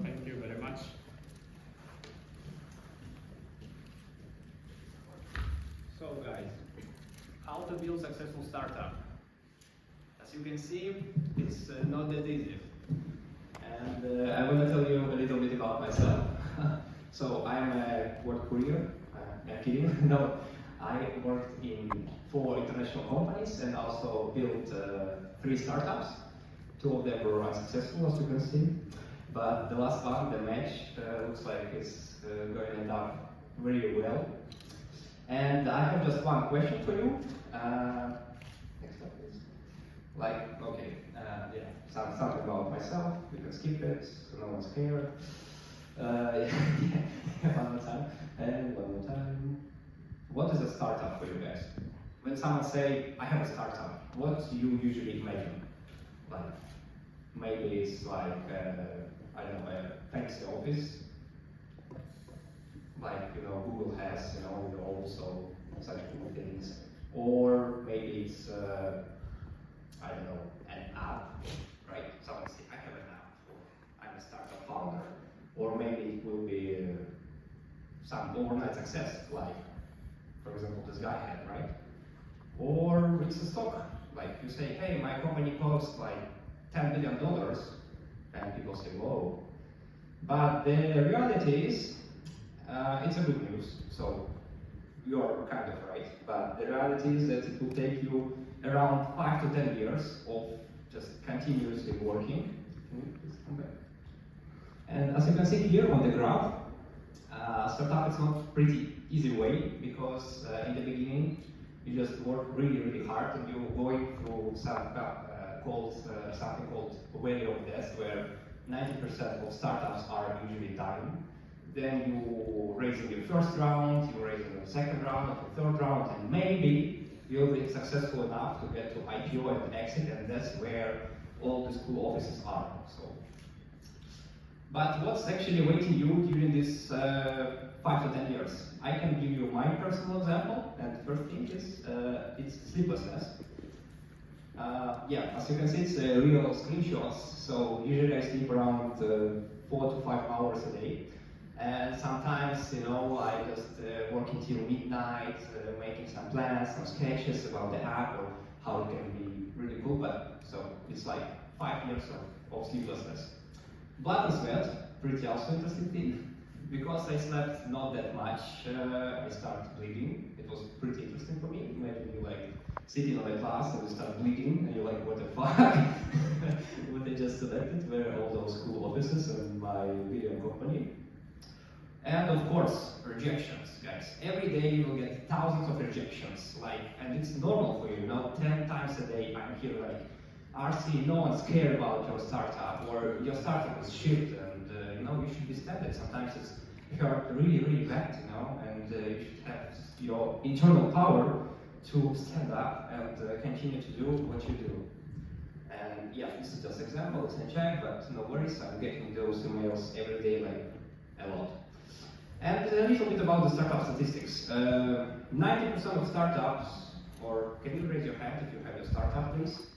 Thank you very much. So guys, how to build a successful startup? As you can see, it's not that easy. And I want to tell you a little bit about myself. So I'm a work courier. I'm kidding. No, I worked in 4 international companies and also built 3 startups. 2 of them were unsuccessful, as you can see. But the last one, the match, looks like it's going to end up very well. And I have just one question for you. Next slide, please. Yeah, something about myself. You can skip it, so no one's scared. One more time. And one more time. What is a startup for you guys? When someone say, I have a startup, what do you usually imagine? Like, maybe it's like, I don't know, a fancy office. Like, Google has, also such cool things. Or maybe it's, I don't know, an app, right? Someone say, I have an app, or I'm a startup founder. Or maybe it will be some overnight success, like, for example, this guy had, right? Or it's a stock, like you say, hey, my company costs like $10 billion, and people say, whoa. But the reality is, it's a good news, so you're kind of right. But the reality is that it will take you around 5 to 10 years of just continuously working. Can you please come back? And as you can see here on the graph, startup is not a pretty easy way, because in the beginning you just work really, really hard, and you're going through something called valley of death, where 90% of startups are usually dying. Then you raise in your first round, you raise in your second round, or your third round, and maybe you'll be successful enough to get to IPO and exit, and that's where all these cool offices are. But what's actually waiting you during this 5 to 10 years? I can give you my personal example, and the first thing is it's sleeplessness. Yeah, as you can see, it's real screenshots. So usually I sleep around 4 to 5 hours a day, and sometimes I just work until midnight, making some plans, some sketches about the app or how it can be really cool. But so it's like 5 years of sleeplessness. Blood and sweat, pretty also interesting thing. Because I slept not that much, I started bleeding. It was pretty interesting for me. Imagine you sitting on a class and you start bleeding, and you're like, what the fuck? What they just selected were all those cool offices and my video company. And of course, rejections, guys. Every day you will get thousands of rejections, and it's normal for you. 10 times a day I'm here RC, no one's cared about your startup, or your startup is shit, and you should be standard. Sometimes it's really, really bad, and you should have your internal power to stand up and continue to do what you do. And yeah, this is just an example, it's a check, but no worries, I'm getting those emails every day, a lot. And a little bit about the startup statistics. 90% of startups, or can you raise your hand if you have a startup, please?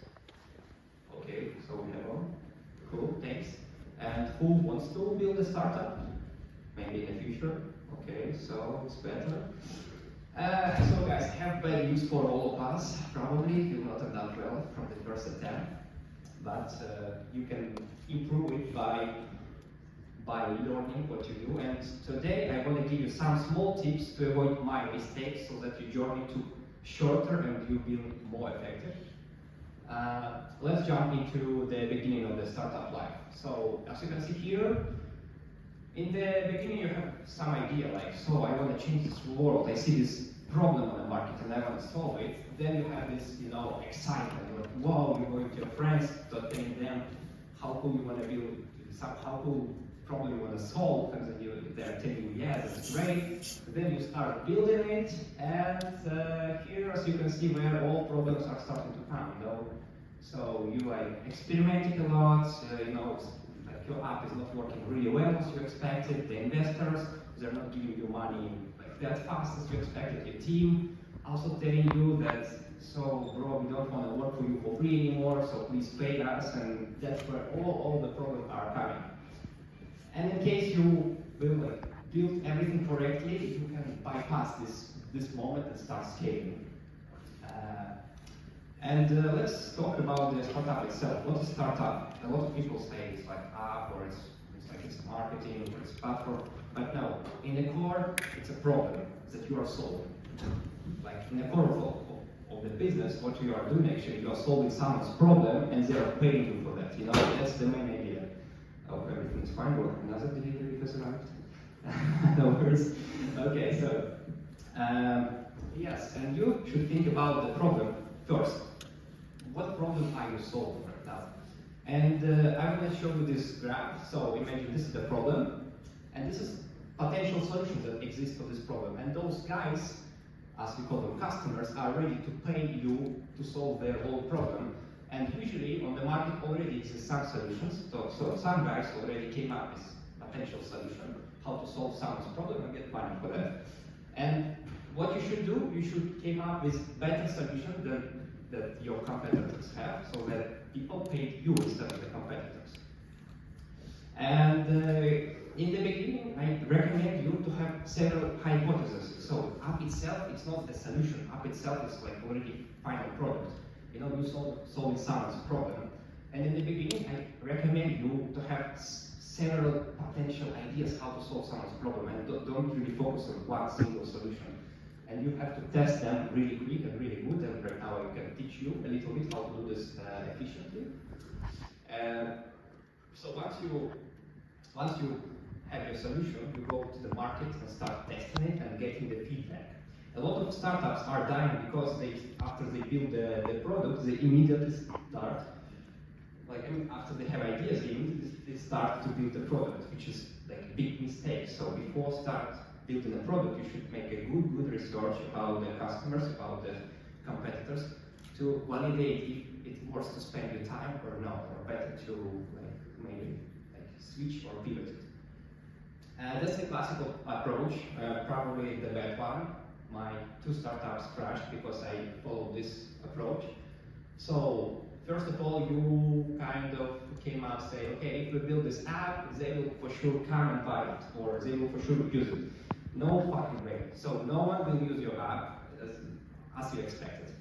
Okay, so we have one. Cool, thanks. And who wants to build a startup? Maybe in the future. Okay, so it's better. So guys, I have bad news for all of us. Probably you'll not have done well from the first attempt, but you can improve it by learning what you do. And today I want to give you some small tips to avoid my mistakes, so that your journey took shorter and you'll be more effective. Let's jump into the beginning of the startup life. So, as you can see here, in the beginning you have some idea, so I want to change this world, I see this problem on the market and I want to solve it. Then you have this, excitement, you're like, wow, you're going to your friends to tell them how cool you want to build, how cool problem you want to solve, and then they're telling you, yeah, that's great. Then you start building it, and here, as you can see, where all problems are starting to come, So you experimenting a lot, your app is not working really well as you expected. The investors, they're not giving you money that fast as you expected. Your team also telling you that, so bro, we don't want to work for you for free anymore, so please pay us, and that's where all the problems are coming. case you will build everything correctly, you can bypass this moment and start scaling. Let's talk about the startup itself. What is startup? A lot of people say it's like app, or it's like it's marketing, or it's platform. But no, in the core, it's a problem that you are solving. Like in the core of the business, what you are doing actually, you are solving someone's problem, and they are paying you for that. You know, that's the main idea. Oh, everything's fine. Or another delivery because arrived. No worries. Okay, so yes, and you should think about the problem first. What problem are you solving right now? And I'm going to show you this graph. So imagine this is the problem, and this is potential solutions that exist for this problem. And those guys, as we call them customers, are ready to pay you to solve their whole problem. And usually on the market already exist some solutions. So some guys already came up with potential solution, how to solve someone's problem and get money for that. And what you should do, you should come up with better solution than that your competitors have, so that people pay you instead of the competitors. And in the beginning, I recommend you to have several hypotheses. So app itself, it's not the solution. App itself is like already final product. You know, you solving someone's problem. And in the beginning, I recommend you to have several potential ideas how to solve someone's problem, and don't really focus on one single solution. And you have to test them really quick and really good, and right now I can teach you a little bit how to do this efficiently. So once you have your solution, you go to the market and start testing it and getting the feedback. A lot of startups are dying because after they build the product, they immediately start, after they have ideas, they start to build the product, which is like a big mistake. So before start building a product, you should make a good research about the customers, about the competitors, to validate if it worth to spend your time or not, or better to maybe switch or pivot it. That's the classical approach, probably the bad one. My 2 startups crashed because I followed this approach. So first of all, you kind of came out and say, okay, if we build this app, they will for sure come and buy it, or they will for sure use it. No fucking way. So no one will use your app as you expected.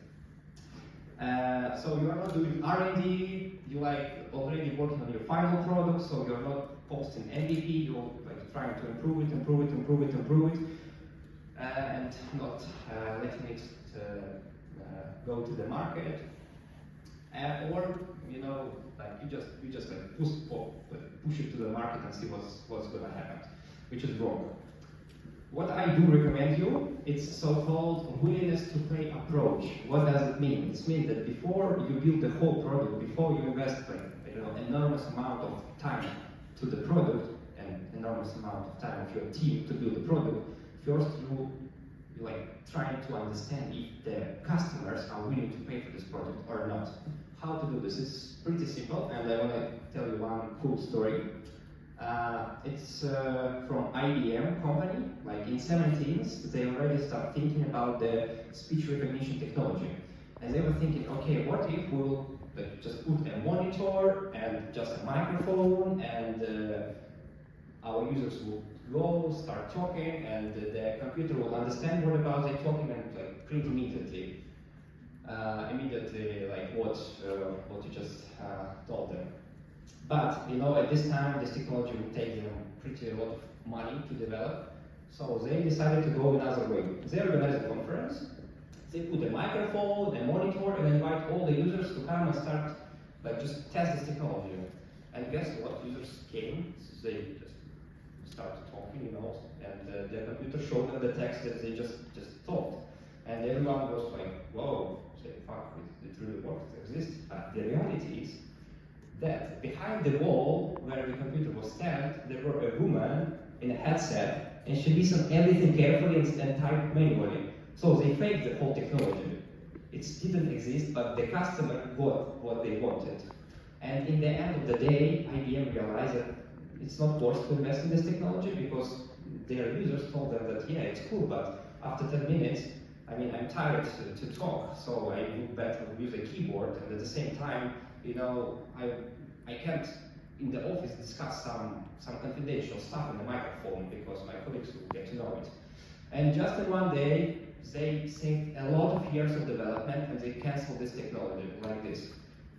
So you are not doing R&D, you already working on your final product, so you're not posting MVP, you're trying to improve it, and not letting it go to the market. Or you just push it to the market and see what's going to happen, which is wrong. What I do recommend you, it's so-called willingness to pay approach. What does it mean? It means that before you build the whole product, before you invest enormous amount of time to the product and enormous amount of time of your team to build the product, first you trying to understand if the customers are willing to pay for this product or not. How to do this? It's pretty simple, and I want to tell you one cool story. It's from IBM company. In 17th, they already start thinking about the speech recognition technology, and they were thinking, okay, what if we'll just put a monitor and just a microphone, and our users will go start talking, and the computer will understand what about they talking and print immediately. What you just told them. But at this time, this technology would take them a lot of money to develop. So they decided to go another way. They organized a conference. They put a microphone, a monitor, and invite all the users to come and start just test this technology. And guess what? Users came. So they just started talking, and the computer showed them the text that they just talked. And everyone was like, whoa, fuck, it really works, it exists. But the reality is that behind the wall where the computer was standing, there were a woman in a headset, and she listened everything carefully and typed manually. So they faked the whole technology. It didn't exist, but the customer got what they wanted. And in the end of the day, IBM realized that it's not worth to invest in this technology because their users told them that, yeah, it's cool, but after 10 minutes, I'm tired to talk, so I would better use a keyboard, and at the same time, I can't in the office discuss some confidential stuff in the microphone because my colleagues will get to know it. And just in one day, they think a lot of years of development and they cancel this technology like this.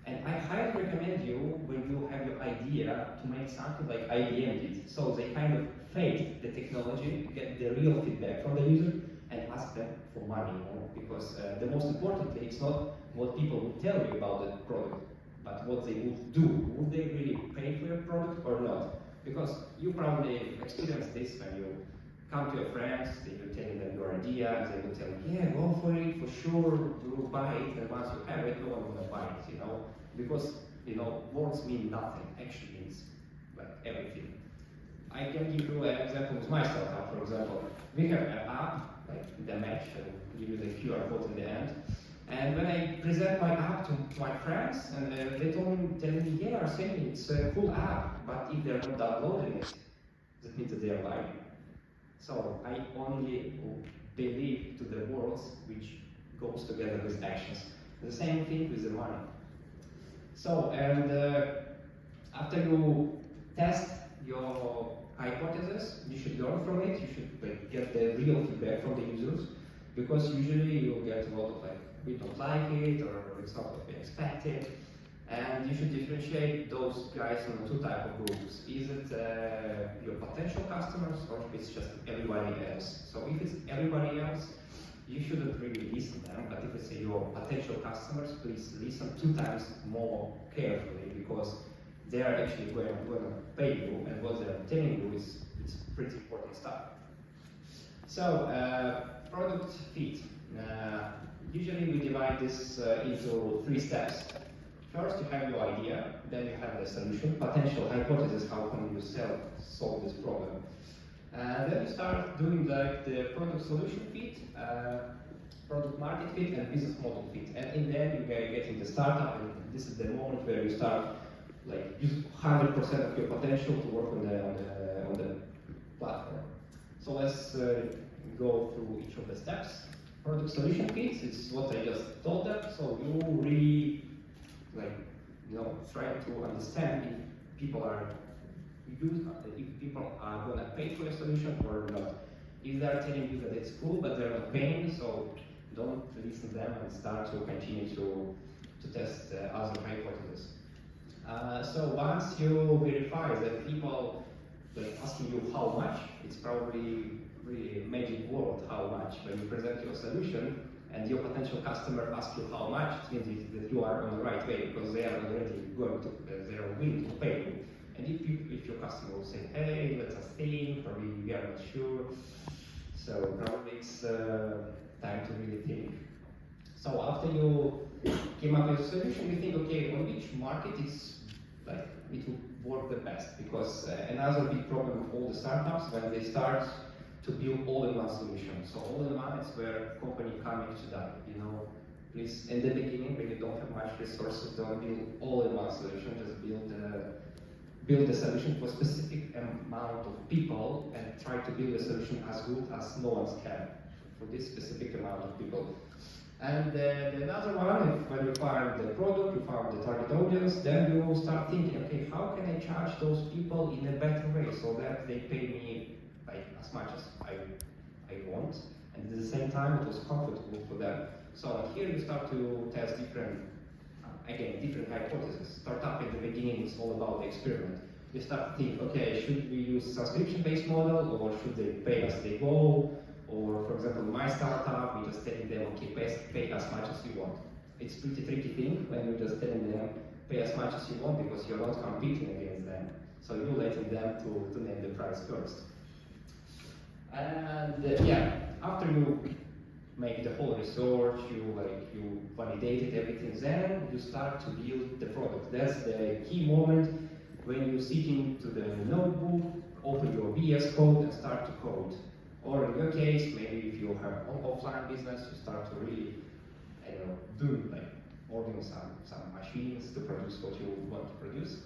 And I highly recommend you, when you have your idea, to make something like IBM did. So they kind of fake the technology, get the real feedback from the user, and ask them for money, because the most importantly, it's not what people would tell you about the product, but what they would do. Would they really pay for your product or not? Because you probably experienced this when you come to your friends, you're telling them your idea, and they will tell you, yeah, go for it, for sure, you'll buy it, and once you have it, no one will buy it, because, words mean nothing, action means, like, everything. I can give you an example with my startup, for example. We have an app, like the match, and give you the QR code in the end. And when I present my app to my friends, and they tell me, yeah, Arsenio, it's a cool app, but if they're not downloading it, that means that they are lying. So I only believe to the words which goes together with actions. The same thing with the money. So, and after you test your hypothesis, you should learn from it, you should get the real feedback from the users, because usually you'll get a lot of we don't like it, or it's not what we expected. And you should differentiate those guys into two types of groups. Is it your potential customers, or if it's just everybody else? So if it's everybody else, you shouldn't really listen to them, but if it's your potential customers, please listen 2 times more carefully, because they are actually going to pay you, and what they're telling you is pretty important stuff. So, product fit. Usually we divide this into 3 steps. First, you have your idea, then you have the solution, potential hypothesis, how can you solve this problem. Then you start doing the product solution fit, product market fit, and business model fit. And in the end, you get in the startup, and this is the moment where you start use 100% of your potential to work on the platform. So let's go through each of the steps. Product solution fit is what I just told them. So you really try to understand if people are going to pay for a solution or not. If they are telling you that it's cool, but they're not paying, so don't listen to them and start to continue to test other hypotheses. So once you verify that people asking you how much, it's probably really a magic word, how much. When you present your solution and your potential customer asks you how much, it means that you are on the right way, because they are already they are willing to pay you. And if your customer will say, hey, let us think, or we are not sure, so probably it's time to really think. So after you came up with a solution, you think, okay, on which market it will work the best? Because another big problem of all the startups, when they start to build all-in-one solution. So all-in-one is where company coming to die. Please, in the beginning, when you don't have much resources, don't build all-in-one solution. Just build a solution for a specific amount of people, and try to build a solution as good as no one's can for this specific amount of people. And another one, when you find the product, you find the target audience, then you start thinking, okay, how can I charge those people in a better way so that they pay me as much as I want, and at the same time it was comfortable for them. So here you start to test different hypotheses. Startup in the beginning is all about the experiment. You start to think, okay, should we use subscription-based model, or should they pay as they go? Or, for example, my startup, we just telling them, okay, pay as much as you want. It's pretty tricky thing when you're just telling them, pay as much as you want, because you're not competing against them. So you're letting them to name the price first. And after you make the whole research, you validated everything, then you start to build the product. That's the key moment when you sit into the notebook, open your VS Code and start to code. Or in your case, maybe if you have an offline business, you start to really, ordering some machines to produce what you want to produce.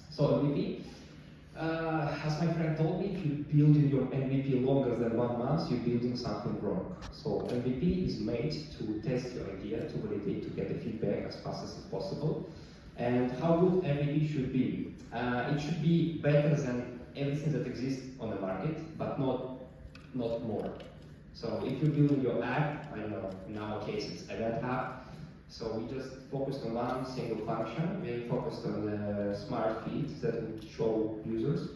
So MVP, as my friend told me, if you build your MVP longer than 1 month, you're building something wrong. So MVP is made to test your idea, to validate, to get the feedback as fast as possible. And how good MVP should be? It should be better than everything that exists on the market, but not more. So if you build your app, I don't know, in our case it's event app, so we just focused on one single function. We focused on the smart feeds that would show users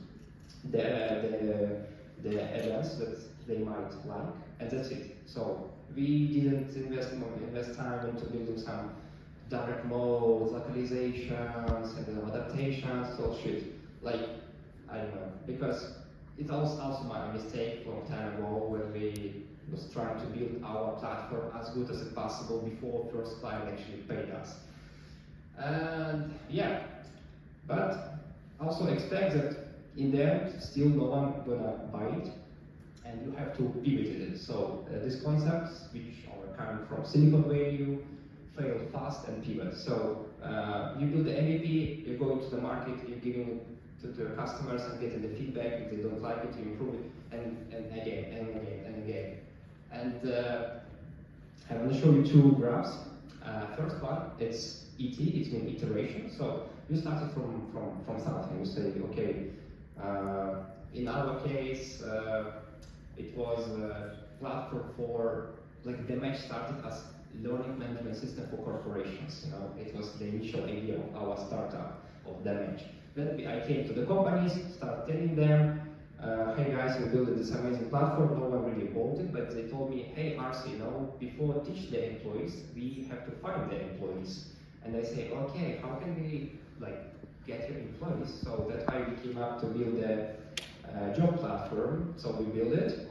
the events that they might like, and that's it. So we didn't invest time into building some direct modes, localizations, and adaptations, all shit. Like, I don't know, because it was also my mistake long time ago when we was trying to build our platform as good as possible before first client actually paid us. And yeah, but also expect that in the end, still no one gonna buy it, and you have to pivot it. So these concepts, which are coming from Silicon Valley, fail fast and pivot. So you build the MVP, you go into the market, you're giving it to your customers and getting the feedback. If they don't like it, you improve it, and again, and again, and again. And I'm going to show you two graphs. First one, it's ET, it's mean iteration. So you started from something. You say, okay, in our case, it was a platform for, like, the match started as learning management system for corporations. You know, it was the initial idea of our startup of the match. Then I came to the companies, started telling them, hey guys, we built this amazing platform. No one really bought it, but they told me, hey Marcy, you know, before teach the employees, we have to find the employees. And I say, okay, how can we get your employees? So that's why we came up to build a job platform. So we built it.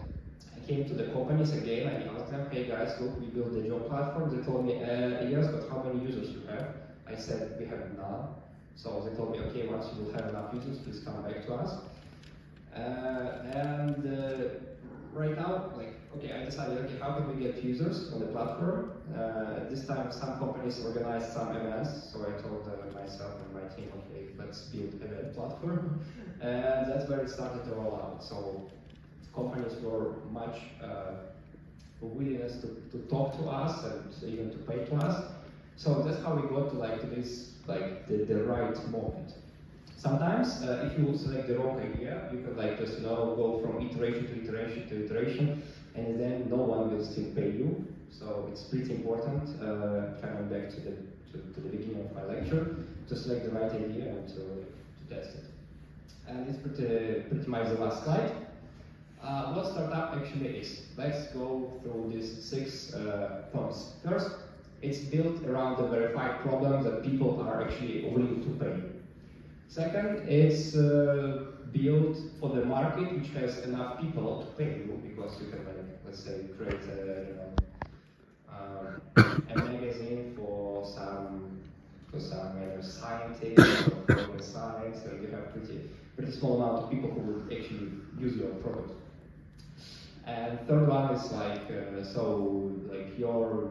I came to the companies again. I asked them, hey guys, look, we built the job platform. They told me, yes, but how many users you have? I said, we have none. So they told me, okay, once you will have enough users, please come back to us. Right now, okay, I decided, okay, how can we get users on the platform? This time, some companies organized some events, so I told myself and my team, okay, let's build an event platform. And that's where it started to roll out. So companies were much willingness to talk to us and even to pay to us. So that's how we got to this, the right moment. Sometimes, if you select the wrong idea, you can just go from iteration to iteration to iteration, and then no one will still pay you. So it's pretty important, coming back to the beginning of my lecture, to select the right idea and to test it. And it's pretty much the last slide. What startup actually is? Let's go through these 6 points. First, it's built around the verified problem that people are actually willing to pay. Second, it's built for the market which has enough people to pay you, because you can, let's say, create a magazine for some scientists or for science, and you have pretty small amount of people who will actually use your product. And third one is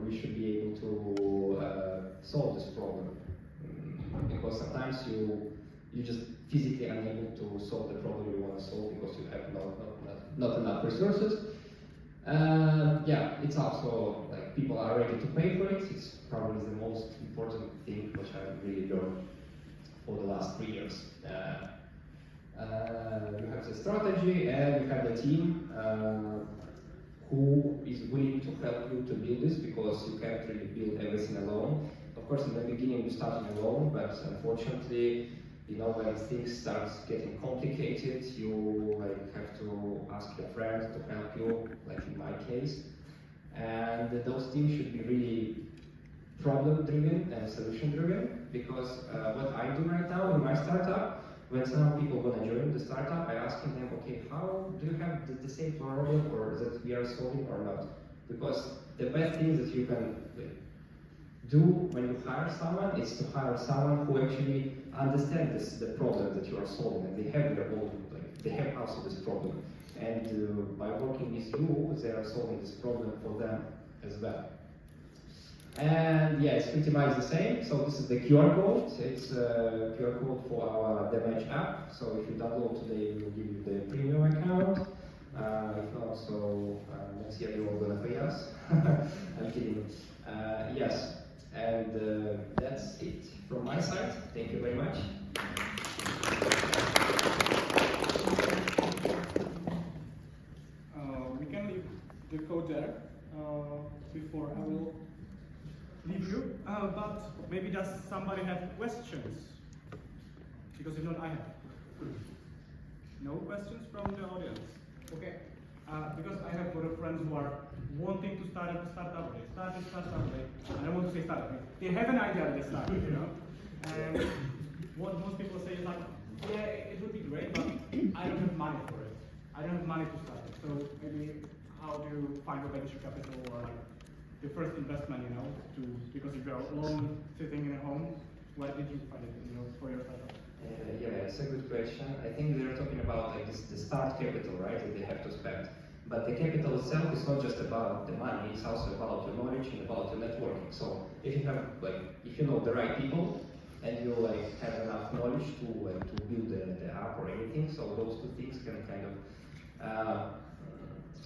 you should be able to solve this problem, because sometimes you just physically unable to solve the problem you want to solve because you have not enough resources. Yeah, it's also people are ready to pay for it. It's probably the most important thing which I really learned for the last 3 years. You have the strategy and you have the team who is willing to help you to build this, because you can't really build everything alone. Of course, in the beginning you start alone, but unfortunately, when things start getting complicated, you have to ask your friends to help you, like in my case. And those teams should be really problem-driven and solution-driven, because what I do right now in my startup, when some people want to join the startup, I ask them, okay, how do you have the same problem or that we are solving or not? Because the best thing that you can do when you hire someone is to hire someone who actually understands the problem that you are solving, and they have their own, they have also this problem. And by working with you, they are solving this problem for them as well. And yeah, it's pretty much the same. So this is the QR code. It's a QR code for our Damage app. So if you download today, we will give you the premium account. If not, so next year you're all gonna pay us. I'm kidding. Yes, and that's it from my side. Thank you very much. quote there before I will leave you. But maybe does somebody have questions? Because if not, I have. No questions from the audience? Okay. Because I have a lot of friends who are wanting to start a startup, they start, and I want to say startup. They have an idea that they start, you know? And what most people say is like, yeah, it would be great, but I don't have money for it. I don't have money to start it. So maybe how do you find a venture capital or like the first investment, you know, because if you're alone sitting in a home, where did you find it, you know, for your startup? Yeah, it's a good question. I think they're talking about like the start capital, right, that they have to spend. But the capital itself is not just about the money, it's also about your knowledge and about your networking. So if you have if you know the right people and you have enough knowledge to build the app or anything, so those two things can kind of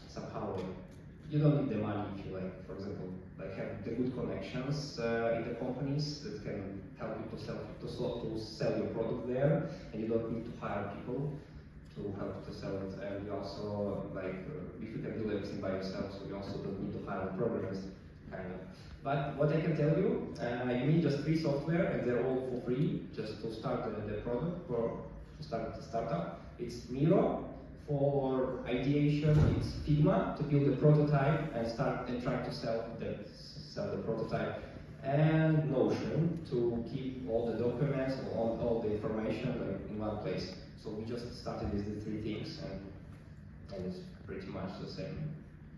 somehow you don't need the money if you for example, have the good connections in the companies that can help you to sell your product there, and you don't need to hire people to help to sell it. And you also if you can do everything by yourself, so you also don't need to hire programmers, kind of. But what I can tell you, you need just free software, and they're all for free, just to start the product or to start the startup. It's Miro for ideation, it's Figma to build a prototype and try to sell the prototype, and Notion to keep all the documents and all the information in one place. So we just started with the three things, and it's pretty much the same.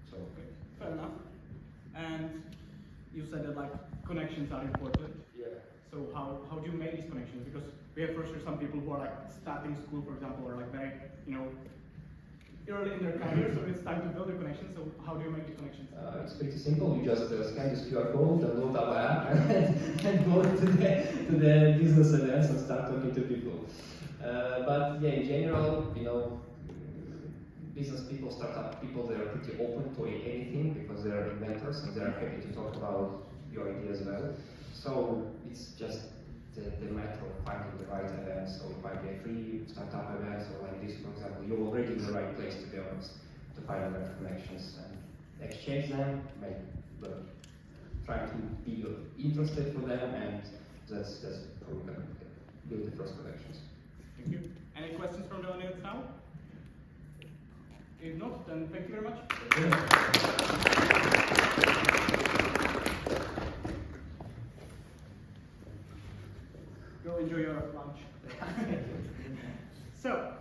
So okay, fair enough. And you said that connections are important. yeah. So how do you make these connections? Because we have for sure some people who are starting school, for example, or very early in their career, so it's time to build a connection. So how do you make the connections? It's pretty simple. You just scan this QR code, download our app, and go to the business events and start talking to people. But yeah, in general, business people, startup people, they are pretty open to anything because they are inventors and they are happy to talk about your idea as well. So it's just the matter of finding the right event. So it might be a free startup event or like this, for example. You're already in the right place, to be honest, to find the right connections and exchange them, try to be interested for them, and that's how we can build the first connections. Thank you. Any questions from the audience now? If not, then thank you very much. Go enjoy your lunch. So,